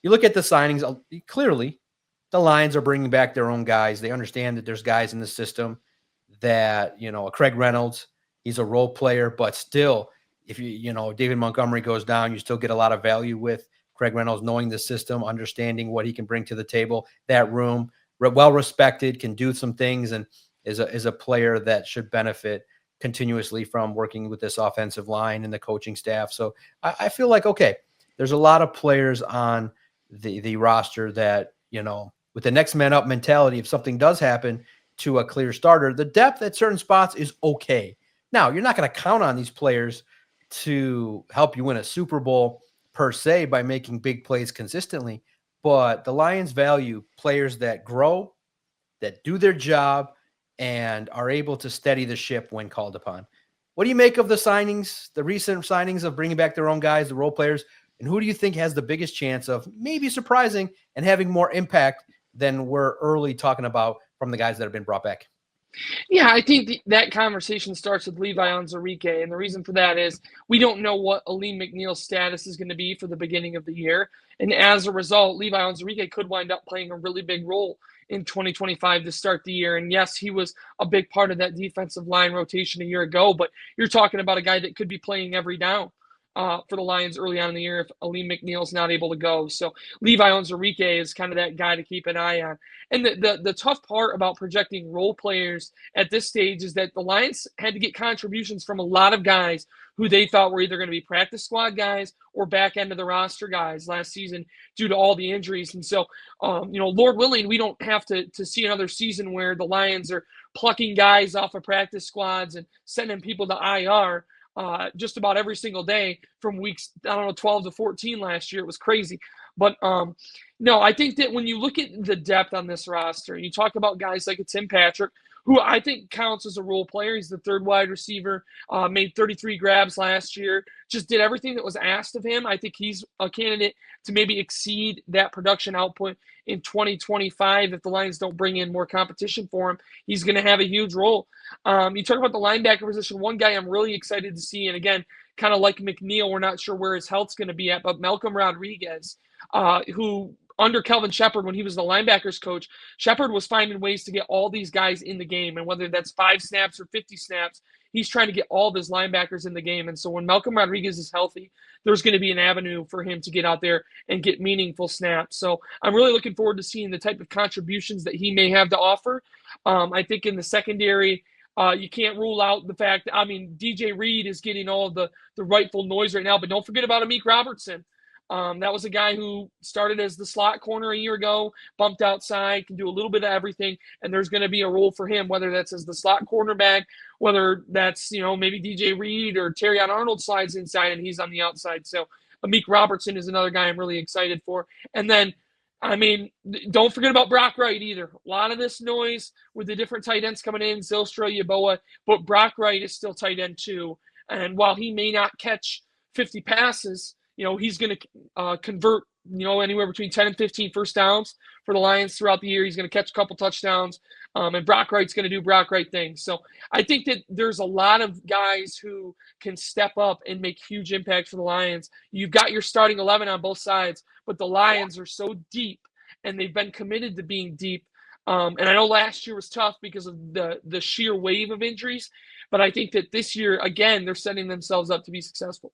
you look at the signings, clearly the Lions are bringing back their own guys. They understand that there's guys in the system that, a Craig Reynolds, he's a role player, but still, if David Montgomery goes down, you still get a lot of value with Craig Reynolds knowing the system, understanding what he can bring to the table. That room, well respected, can do some things, and is a player that should benefit continuously from working with this offensive line and the coaching staff. So I feel like, okay, there's a lot of players on the roster that, with the next man up mentality, if something does happen to a clear starter, the depth at certain spots is okay. Now, you're not going to count on these players to help you win a Super Bowl per se by making big plays consistently, but the Lions value players that grow, that do their job, and are able to steady the ship when called upon. What do you make of the signings, the recent signings of bringing back their own guys, the role players, and who do you think has the biggest chance of maybe surprising and having more impact than we're early talking about from the guys that have been brought back? Yeah, I think that conversation starts with Levi Onwuzurike, and the reason for that is we don't know what Alim McNeill's status is going to be for the beginning of the year, and as a result, Levi Onwuzurike could wind up playing a really big role in 2025 to start the year. And yes, he was a big part of that defensive line rotation a year ago, but you're talking about a guy that could be playing every down for the Lions early on in the year if Alim McNeill's not able to go. So Levi Onwuzurike is kind of that guy to keep an eye on. And the tough part about projecting role players at this stage is that the Lions had to get contributions from a lot of guys who they thought were either going to be practice squad guys or back end of the roster guys last season due to all the injuries. And so, Lord willing, we don't have to see another season where the Lions are plucking guys off of practice squads and sending people to IR just about every single day from weeks, 12 to 14 last year. It was crazy. But no, I think that when you look at the depth on this roster, you talk about guys like a Tim Patrick, who I think counts as a role player. He's the third wide receiver, made 33 grabs last year, just did everything that was asked of him. I think he's a candidate to maybe exceed that production output in 2025 if the Lions don't bring in more competition for him. He's going to have a huge role. You talk about the linebacker position. One guy I'm really excited to see, and again, kind of like McNeill, we're not sure where his health's going to be at, but Malcolm Rodriguez, who under Kelvin Shepard, when he was the linebackers coach, Shepard was finding ways to get all these guys in the game. And whether that's 5 snaps or 50 snaps, he's trying to get all of his linebackers in the game. And so when Malcolm Rodriguez is healthy, there's going to be an avenue for him to get out there and get meaningful snaps. So I'm really looking forward to seeing the type of contributions that he may have to offer. I think in the secondary, you can't rule out the fact that, DJ Reed is getting all of the rightful noise right now, but don't forget about Amik Robertson. That was a guy who started as the slot corner a year ago, bumped outside, can do a little bit of everything, and there's going to be a role for him, whether that's as the slot cornerback, whether that's, maybe DJ Reed or Terrion Arnold slides inside and he's on the outside. So Amik Robertson is another guy I'm really excited for. And then, don't forget about Brock Wright either. A lot of this noise with the different tight ends coming in, Zylstra, Yeboah, but Brock Wright is still tight end too. And while he may not catch 50 passes, he's going to convert, anywhere between 10 and 15 first downs for the Lions throughout the year. He's going to catch a couple touchdowns, and Brock Wright's going to do Brock Wright things. So I think that there's a lot of guys who can step up and make huge impacts for the Lions. You've got your starting 11 on both sides, but the Lions are so deep, and they've been committed to being deep. And I know last year was tough because of the sheer wave of injuries, but I think that this year, again, they're setting themselves up to be successful.